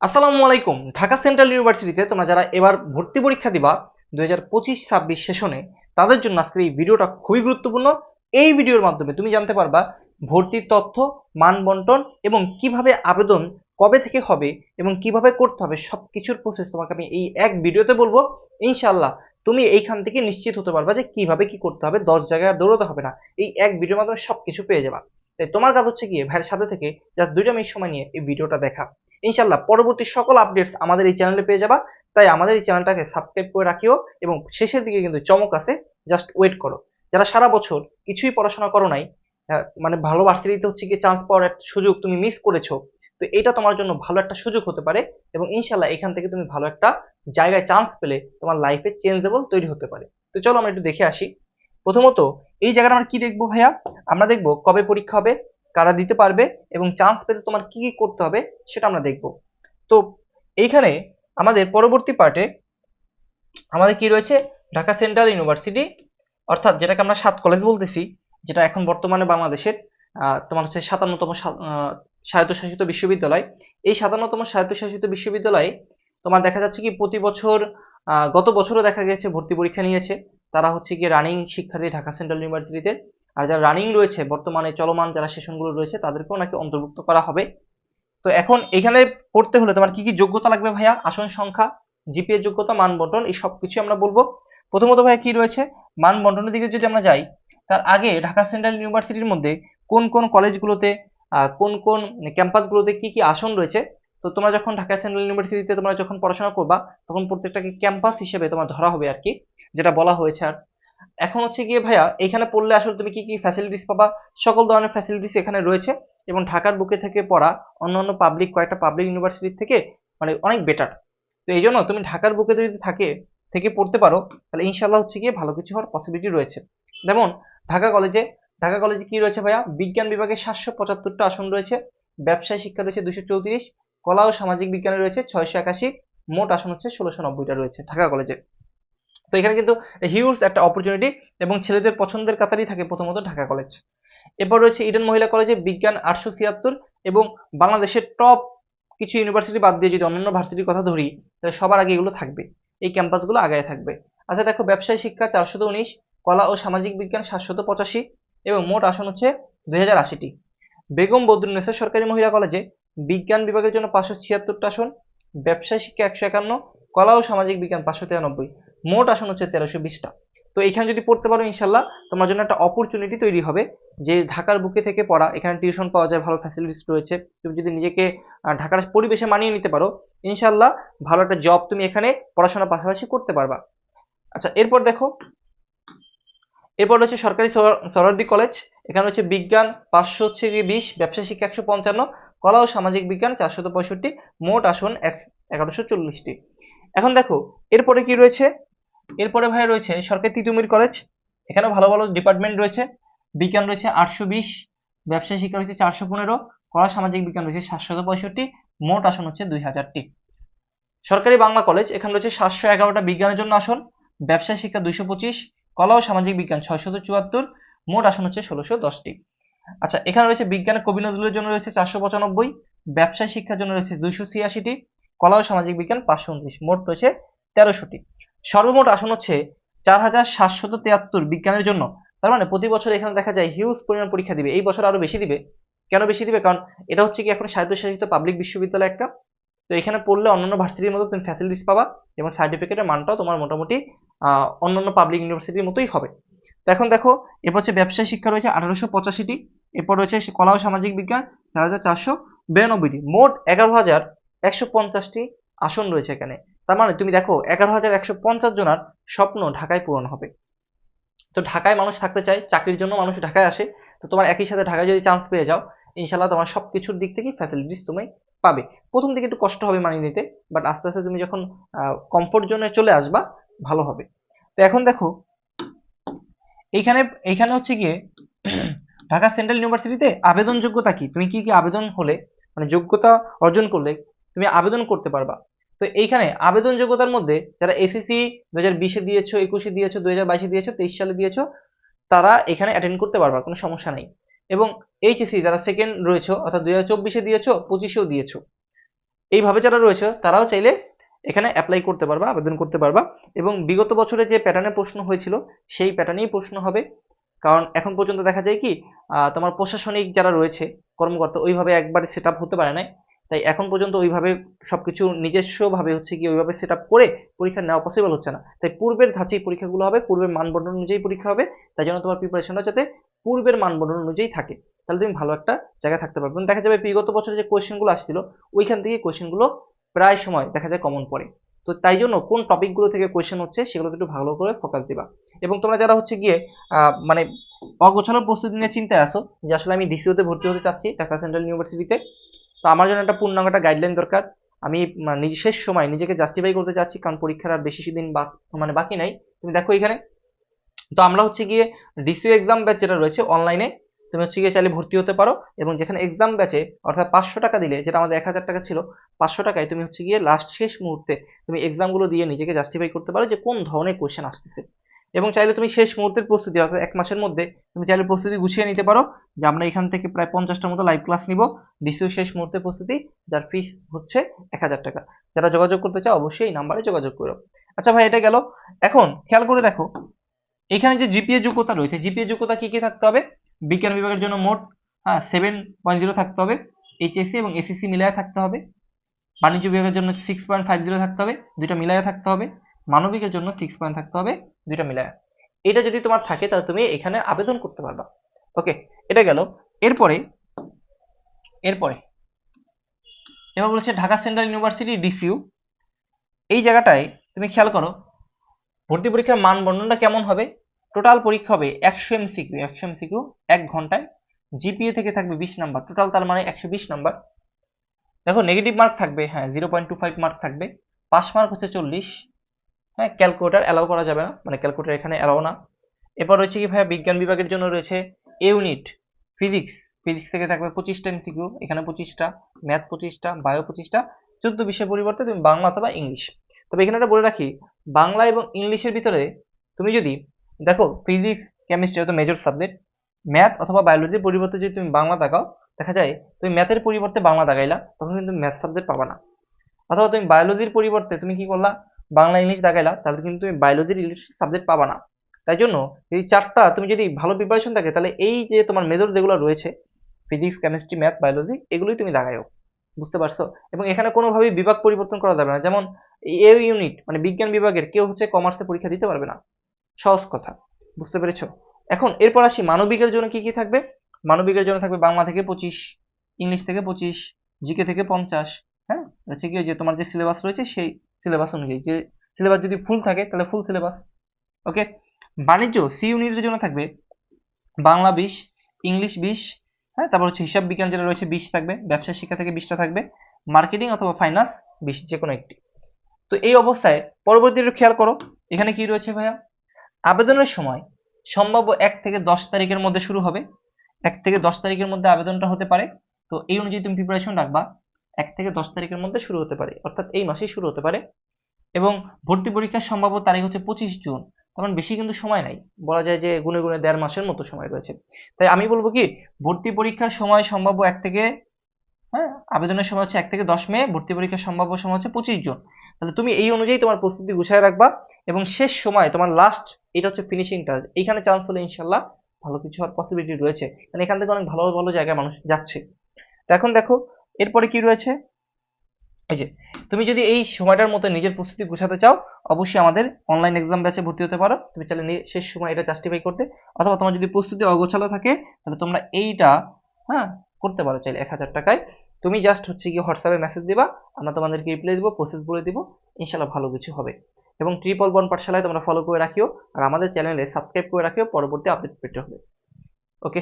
আসসালামু আলাইকুম। ঢাকা সেন্ট্রাল ইউনিভার্সিটিতে তোমরা যারা এবার ভর্তি পরীক্ষা দিবা 2025-26 সেশনে, তাদের জন্য আজকের এই ভিডিওটা খুবই গুরুত্বপূর্ণ। এই ভিডিওর মাধ্যমে তুমি জানতে পারবা ভর্তির তথ্য, মান বন্টন এবং কিভাবে আবেদন কবে থেকে হবে এবং কিভাবে করতে হবে সবকিছুর প্রসেস তোমাকে আমি এই এক ভিডিওতে বলবো। ইনশাআল্লাহ তুমি এইখান থেকে নিশ্চিত হতে পারবা যে কিভাবে কি করতে হবে, 10 জায়গায় আর দৌড়াতে হবে না। এই এক ভিডিওর মাধ্যমে সবকিছু পেয়ে যাবা। তাই তোমার কাজ হচ্ছে গিয়ে ভাইয়ের সাথে থেকে জাস্ট 2টা মিনিট সময় নিয়ে এই ভিডিওটা দেখা। ইনশাল্লাহ পরবর্তী সকল আপডেটস আমাদের এই চ্যানেলে পেয়ে যাবা। তাই আমাদের এই চ্যানেলটাকে সাবস্ক্রাইব করে রাখিও এবং শেষের দিকে কিন্তু চমক আছে, জাস্ট ওয়েট করো। যারা সারা বছর কিছুই পড়াশোনা করো নাই, মানে ভালো ভার্সিটিতে হচ্ছে গিয়ে চান্স পাওয়ার একটা সুযোগ তুমি মিস করেছো, তো এটা তোমার জন্য ভালো একটা সুযোগ হতে পারে এবং ইনশাল্লাহ এখান থেকে তুমি ভালো একটা জায়গায় চান্স পেলে তোমার লাইফে চেঞ্জেবল তৈরি হতে পারে। তো চলো আমরা একটু দেখে আসি। প্রথমত এই জায়গাটা আমরা কি দেখবো ভাইয়া? আমরা দেখবো কবে পরীক্ষা হবে, কারা দিতে পারবে এবং চান্স পেতে তোমার কি কি করতে হবে সেটা আমরা দেখব। তো এইখানে আমাদের পরবর্তী পার্টে আমাদের কি রয়েছে, ঢাকা সেন্ট্রাল ইউনিভার্সিটি, অর্থাৎ যেটাকে আমরা 7 কলেজ বলতেছি, যেটা এখন বর্তমানে বাংলাদেশের তোমার হচ্ছে 57তম স্বায়ত্তশাসিত বিশ্ববিদ্যালয়। এই 57তম স্বায়ত্তশাসিত বিশ্ববিদ্যালয়ে তোমার দেখা যাচ্ছে কি প্রতি বছর, গত বছরও দেখা গেছে ভর্তি পরীক্ষা নিয়েছে। তারা হচ্ছে কি রানিং শিক্ষার্থী ঢাকা সেন্ট্রাল ইউনিভার্সিটিতে। আর যারা রানিং রয়েছে, বর্তমানে চলমান যারা সেশনগুলো রয়েছে, তাদেরকেও নাকি অন্তর্ভুক্ত করা হবে। তো এখন এখানে পড়তে হলে তোমার কি কি যোগ্যতা লাগবে ভাইয়া? আসন সংখ্যা, জিপিএ যোগ্যতা, মান বন্টন, এই সবকিছু আমরা বলবো। প্রথমত ভাইয়া কি রয়েছে, মান বন্টনের দিকে যদি আমরা যাই, তার আগে ঢাকা সেন্ট্রাল ইউনিভার্সিটির মধ্যে কোন কোন কলেজগুলোতে, কোন কোন ক্যাম্পাসগুলোতে কি কি আসন রয়েছে। তো তোমরা যখন ঢাকা সেন্ট্রাল ইউনিভার্সিটিতে তোমরা যখন পড়াশোনা করবা, তখন প্রত্যেকটাকে ক্যাম্পাস হিসেবে তোমার ধরা হবে আর কি, যেটা বলা হয়েছে। আর এখন হচ্ছে গিয়ে ভাইয়া এখানে পড়লে আসলে তুমি কি কি ফ্যাসিলিটিস পাবা? সকল ধরনের ফ্যাসিলিটিস এখানে রয়েছে এবং ঢাকার বুকে থেকে পড়া অন্যান্য পাবলিক কয়েকটা পাবলিক ইউনিভার্সিটির থেকে মানে অনেক বেটার। তো এই জন্য তুমি ঢাকার বুকে যদি থেকে পড়তে পারো, তাহলে ইনশাল্লাহ হচ্ছে গিয়ে ভালো কিছু হওয়ার পসিবিলিটি রয়েছে। যেমন ঢাকা কলেজে ঢাকা কলেজে কি রয়েছে ভাইয়া? বিজ্ঞান বিভাগে 775টা আসন রয়েছে, ব্যবসায় শিক্ষা রয়েছে 234, কলা ও সামাজিক বিজ্ঞানে রয়েছে 681, মোট আসন হচ্ছে 1690টা রয়েছে ঢাকা কলেজে। তো এখানে কিন্তু হিউজ একটা অপরচুনিটি এবং ছেলেদের পছন্দের কাতারই থাকে প্রথমত ঢাকা কলেজ। এরপর রয়েছে ইডেন মহিলা কলেজে বিজ্ঞান 876 এবং বাংলাদেশের টপ কিছু ইউনিভার্সিটি বাদ দিয়ে যদি অন্যান্য ভার্সিটির কথা ধরি, তাহলে সবার আগে এগুলো থাকবে, এই ক্যাম্পাসগুলো আগায় থাকবে। আচ্ছা দেখো, ব্যবসায় শিক্ষা 419, কলা ও সামাজিক বিজ্ঞান 785 এবং মোট আসন হচ্ছে 2080টি। বেগম বদরুন্নেসা সরকারি মহিলা কলেজে বিজ্ঞান বিভাগের জন্য 576টা আসন, ব্যবসায় শিক্ষা 151, কলা ও সামাজিক বিজ্ঞান 593, মোট আসন হচ্ছে 1320টা। তো এখানে যদি পড়তে পারো ইনশাল্লাহ তোমার জন্য একটা অপরচুনিটি তৈরি হবে যে ঢাকার বুকে থেকে পড়া, এখানে টিউশন পাওয়া যায়, ভালো ফ্যাসিলিটিস রয়েছে। তুমি যদি নিজেকে ঢাকার পরিবেশে মানিয়ে নিতে পারো, ইনশাল্লাহ ভালো একটা জব তুমি এখানে পড়াশোনার পাশাপাশি করতে পারবা। আচ্ছা এরপর দেখো, এরপর রয়েছে সরকারি সরোয়ার্দী কলেজ। এখানে হচ্ছে বিজ্ঞান 520, ব্যবসা শিক্ষা 155, কলা ও সামাজিক বিজ্ঞান 465, মোট আসন 1140টি। এখন দেখো এরপরে কি রয়েছে, এরপরে ভাই রয়েছে সরকারি তিতুমির কলেজ। এখানে ভালো ভালো ডিপার্টমেন্ট রয়েছে, বিজ্ঞান রয়েছে 820, ব্যবসায় শিক্ষা রয়েছে 415, কলা সামাজিক বিজ্ঞান রয়েছে 765, মোট আসন হচ্ছে 2000টি। সরকারি বাংলা কলেজ, এখানে রয়েছে 711টা বিজ্ঞানের জন্য আসন, ব্যবসায় শিক্ষা 225, কলা ও সামাজিক বিজ্ঞান 674, মোট আসন হচ্ছে 1610টি। আচ্ছা এখানে রয়েছে বিজ্ঞানের কবি নজরুলের জন্য রয়েছে 495, ব্যবসায় শিক্ষার জন্য রয়েছে 286টি, কলা ও সামাজিক বিজ্ঞান 529, মোট রয়েছে 1300টি। সর্বমোট আসন হচ্ছে 4773 বিজ্ঞানের জন্য। তার মানে প্রতি বছর এখানে দেখা যায় হিউজ পরিমাণ পরীক্ষা দিবে, এই বছর আরো বেশি দিবে। কেন বেশি দিবে? কারণ এটা হচ্ছে কি এখন স্বায়ত্তশাসিত পাবলিক বিশ্ববিদ্যালয় একটা। তো এখানে পড়লে অন্যান্য ভার্সিটির মতো তুমি ফ্যাসিলিটিস পাবা এবং সার্টিফিকেটের মানটাও তোমার মোটামুটি অন্যান্য পাবলিক ইউনিভার্সিটির মতোই হবে। তো এখন দেখো, এরপর হচ্ছে ব্যবসায় শিক্ষা রয়েছে 1885টি, এরপর রয়েছে কলা ও সামাজিক বিজ্ঞান 4492টি, মোট 11150টি আসন রয়েছে এখানে। তার মানে তুমি দেখো 11150 জনের স্বপ্ন ঢাকায় পূরণ হবে। তো ঢাকায় মানুষ থাকতে চায়, চাকরির জন্য মানুষ ঢাকায় আসে। তো তোমার একই সাথে ঢাকায় যদি চান্স পেয়ে যাও, ইনশাল্লাহ তোমার সবকিছুর দিক থেকে ফ্যাসিলিটিস তুমি পাবে। প্রথম দিকে একটু কষ্ট হবে মানিয়ে নিতে, বাট আস্তে আস্তে তুমি যখন কমফোর্ট জোনে চলে আসবা, ভালো হবে। তো এখন দেখো এইখানে এইখানে হচ্ছে গিয়ে ঢাকা সেন্ট্রাল ইউনিভার্সিটিতে আবেদন যোগ্যতা কি, তুমি কি কি আবেদন হলে, মানে যোগ্যতা অর্জন করলে তুমি আবেদন করতে পারবা। তো এইখানে আবেদন যোগ্যতার মধ্যে যারা এসএসসি 2020-এ দিয়েছো, 21-এ দিয়েছো, 2022-এ দিয়েছো, 23 সালে দিয়েছো, তারা এখানে অ্যাটেন্ড করতে পারবা, কোনো সমস্যা নাই। এবং এইচএসসি যারা সেকেন্ড রয়েছে, অর্থাৎ 2024-এ দিয়েছো, 25-এও দিয়েছো, এইভাবে যারা রয়েছে তারাও চাইলে এখানে অ্যাপ্লাই করতে পারবা, আবেদন করতে পারবা। এবং বিগত বছরে যে প্যাটার্নে প্রশ্ন হয়েছিল সেই প্যাটার্নেই প্রশ্ন হবে। কারণ এখন পর্যন্ত দেখা যায় কি তোমার প্রশাসনিক যারা রয়েছে কর্মকর্তা ওইভাবে একবারে সেট আপ হতে পারে না, তাই এখন পর্যন্ত ওইভাবে সবকিছু নিজস্বভাবে হচ্ছে কি ওইভাবে সেট আপ করে পরীক্ষা নেওয়া পসিবল হচ্ছে না। তাই পূর্বের ধাঁচেই পরীক্ষাগুলো হবে, পূর্বের মানদণ্ড অনুযায়ী পরীক্ষা হবে। তাই জন্য তোমার প্রিপারেশনটা যাতে পূর্বের মানদণ্ড অনুযায়ী থাকে, তাহলে তুমি ভালো একটা জায়গায় থাকতে পারবে। দেখা যাবে বিগত বছরে যে কোয়েশ্চেনগুলো আসছিল ওইখান থেকে কোয়েশ্চেনগুলো প্রায় সময় দেখা যায় কমন পড়ে। তো তাই জন্য কোন টপিকগুলো থেকে কোয়েশ্চেন হচ্ছে সেগুলো একটু ভালো করে ফোকাস দিবা। এবং তোমরা যারা হচ্ছে গিয়ে মানে অগোছালো প্রস্তুতি নিয়ে চিন্তায় আসো যে আসলে আমি ডিসিওতে ভর্তি হতে চাচ্ছি ঢাকা সেন্ট্রাল ইউনিভার্সিটিতে, তো আমার জন্য একটা পূর্ণাঙ্গ একটা গাইডলাইন দরকার। আমি নিজে শেষ সময় নিজেকে জাস্টিফাই করতে চাচ্ছি, কারণ পরীক্ষার আর বেশি দিন মানে বাকি নাই। তুমি দেখো এখানে, তো আমরা হচ্ছে গিয়ে ডিসিও এক্সাম ব্যাচ যেটা রয়েছে অনলাইনে তুমি হচ্ছে গিয়ে চাইলে ভর্তি হতে পারো। এবং যেখানে এক্সাম ব্যাচে অর্থাৎ 500 টাকা দিলে, যেটা আমাদের 1000 টাকা ছিল, 500 টাকায় তুমি হচ্ছে গিয়ে লাস্ট শেষ মুহূর্তে তুমি এক্সামগুলো দিয়ে নিজেকে জাস্টিফাই করতে পারো যে কোন ধরনের কোয়েশ্চেন আসতেছে। এবং চাইলে তুমি শেষ মুহূর্তের প্রস্তুতি অর্থাৎ 1 মাসের মধ্যে তুমি চাইলে প্রস্তুতি গুছিয়ে নিতে পারো, যে আমরা এখান থেকে প্রায় 50টার মতো লাইভ ক্লাস নিব ডিসিও শেষ মুহূর্তের প্রস্তুতি, যার ফিস হচ্ছে 1000 টাকা। যারা যোগাযোগ করতে চাও অবশ্যই এই নাম্বারে যোগাযোগ করো। আচ্ছা ভাই, এটা গেল। এখন খেয়াল করে দেখো এখানে যে জিপিএ যোগ্যতা রয়েছে, জিপিএ যোগ্যতা কি কি থাকতে হবে? বিজ্ঞান বিভাগের জন্য মোট 7.0 থাকতে হবে, এইচএসসি এবং এসএসসি মিলায় থাকতে হবে। বাণিজ্য বিভাগের জন্য 6.50 থাকতে হবে, দুইটা মিলায় থাকতে হবে। মানবিকের জন্য 6 পয়েন্ট থাকতে হবে, দুইটা মিলায়। এটা যদি তোমার থাকে তাহলে তুমি এখানে আবেদন করতে পারবা। ওকে, এটা গেল। এরপরে এরপরে এবার বলছে ঢাকা সেন্ট্রাল ইউনিভার্সিটি ডিসিইউ। এই জায়গাটায় তুমি খেয়াল করো ভর্তি পরীক্ষার মান বর্ণনটা কেমন হবে। টোটাল পরীক্ষা হবে 100 এমসিকিউ, 100 এমসিকিউ 1 ঘন্টায়। জিপিএ থেকে থাকবে 20 নাম্বার, টোটাল তার মানে 120 নাম্বার। দেখো নেগেটিভ মার্ক থাকবে 0.25 মার্ক থাকবে। পাস মার্ক হচ্ছে 40। ক্যালকুলেটর অ্যালাউ করা যাবে না, মানে ক্যালকুলেটর এখানে অ্যালাউ না। এরপর রয়েছে কি ভাইয়া বিজ্ঞান বিভাগের জন্য রয়েছে এ ইউনিট ফিজিক্স, ফিজিক্স থেকে থাকবে 25টা এমসিকিউ, এখানে 25টা, ম্যাথ 25টা, বায়ো 25টা। 14 বিষয়ের পরিবর্তে তুমি বাংলা অথবা ইংলিশ। তবে এখানে একটা বলে রাখি, বাংলা এবং ইংলিশের ভিতরে তুমি যদি দেখো ফিজিক্স কেমিস্ট্রি হয়তো মেজর সাবজেক্ট, ম্যাথ অথবা বায়োলজির পরিবর্তে যদি তুমি বাংলা দাগাও, দেখা যায় তুমি ম্যাথের পরিবর্তে বাংলা দাগাইলা, তখন কিন্তু ম্যাথ সাবজেক্ট পাবা না। অথবা তুমি বায়োলজির পরিবর্তে তুমি কি করলা, বাংলা ইংলিশ দাগাইলা, তাহলে কিন্তু তুমি বায়োলজির ইংলিশ সাবজেক্ট পাবা না। তাই জন্য এই চারটা তুমি যদি ভালো প্রিপারেশন থাকে তাহলে এই যে তোমার মেজর যেগুলো রয়েছে ফিজিক্স কেমিস্ট্রি ম্যাথ বায়োলজি এগুলোই তুমি দাগাইও। বুঝতে পারছো? এবং এখানে কোনোভাবেই বিভাগ পরিবর্তন করা যাবে না। যেমন এ ইউনিট মানে বিজ্ঞান বিভাগের কেউ হচ্ছে কমার্সে পরীক্ষা দিতে পারবে না, সহজ কথা। বুঝতে পেরেছো? এখন এরপর আসি মানবিকের জন্য কি কি থাকবে। মানবিকের জন্য থাকবে বাংলা থেকে 25, ইংলিশ থেকে 25, জিকে থেকে 50। হচ্ছে কি যে তোমার যে সিলেবাস রয়েছে সেই সিলেবাস অনুযায়ী, যে সিলেবাস যদি ফুল থাকে তাহলে ফুল সিলেবাস। ওকে, বাণিজ্য সি ইউনিটের জন্য থাকবে বাংলা 20, ইংলিশ 20, তারপর হচ্ছে হিসাব বিজ্ঞান যেটা রয়েছে 20 থাকবে, ব্যবসা শিক্ষা থেকে 20টা থাকবে, মার্কেটিং অথবা ফাইন্যান্স 20, যে কোনো একটি। তো এই অবস্থায় পরবর্তী একটু খেয়াল করো এখানে কি রয়েছে ভাইয়া। আবেদনের সময় সম্ভাব্য 1 থেকে 10 তারিখের মধ্যে শুরু হবে, 1 থেকে 10 তারিখের মধ্যে আবেদনটা হতে পারে। তো এই অনুযায়ী তুমি প্রিপারেশন রাখবা, 1 থেকে 10 তারিখের মধ্যে শুরু হতে পারে, অর্থাৎ এই মাসেই শুরু হতে পারে। এবং ভর্তি পরীক্ষার সম্ভাব্য তারিখ হচ্ছে 25 জুন, তখন বেশি কিন্তু সময় নাই, বলা যায় যে গুনে গুনে 1.5 মাসের মতো সময় রয়েছে। তাই আমি বলবো কি ভর্তি পরীক্ষার সময় সম্ভাব্য 1 থেকে আবেদনের সময় হচ্ছে 1 থেকে 10 মে, ভর্তি পরীক্ষার সম্ভাব্য সময় হচ্ছে 25 জুন। তাহলে তুমি এই অনুযায়ী তোমার প্রস্তুতি গুছিয়ে রাখবা, এবং শেষ সময় তোমার লাস্ট এটা হচ্ছে ফিনিশিং টাচ, এইখানে চান্স হলে ইনশাল্লাহ ভালো কিছু হওয়ার পসিবিলিটি রয়েছে, কারণ এখান থেকে অনেক ভালো ভালো জায়গায় মানুষ যাচ্ছে। তো এখন দেখো এরপরে কি রয়েছে। এই যে তুমি যদি এই সময়টার মধ্যে নিজের প্রস্তুতি গুছাতে চাও অবশ্যই আমাদের অনলাইন এক্সাম ব্যাচে ভর্তি হতে পারো। তুমি চাইলে শেষ সময় এটা জাস্টিফাই করতে, অথবা তোমার যদি প্রস্তুতি অগোছালো থাকে তাহলে তোমরা এইটা করতে পারো চাইলে 1000 টাকায়। তুমি জাস্ট হচ্ছে গিয়ে হোয়াটসঅ্যাপে মেসেজ দিবা, আমরা তোমাদেরকে রিপ্লাই দিব, প্রসেস বলে দিব, ইনশাল্লাহ ভালো কিছু হবে। এবং 111 পাঠশালায় তোমরা ফলো করে রাখিও, আর আমাদের চ্যানেলে সাবস্ক্রাইব করে রাখিও পরবর্তী আপডেট পেতে হবে। ওকে।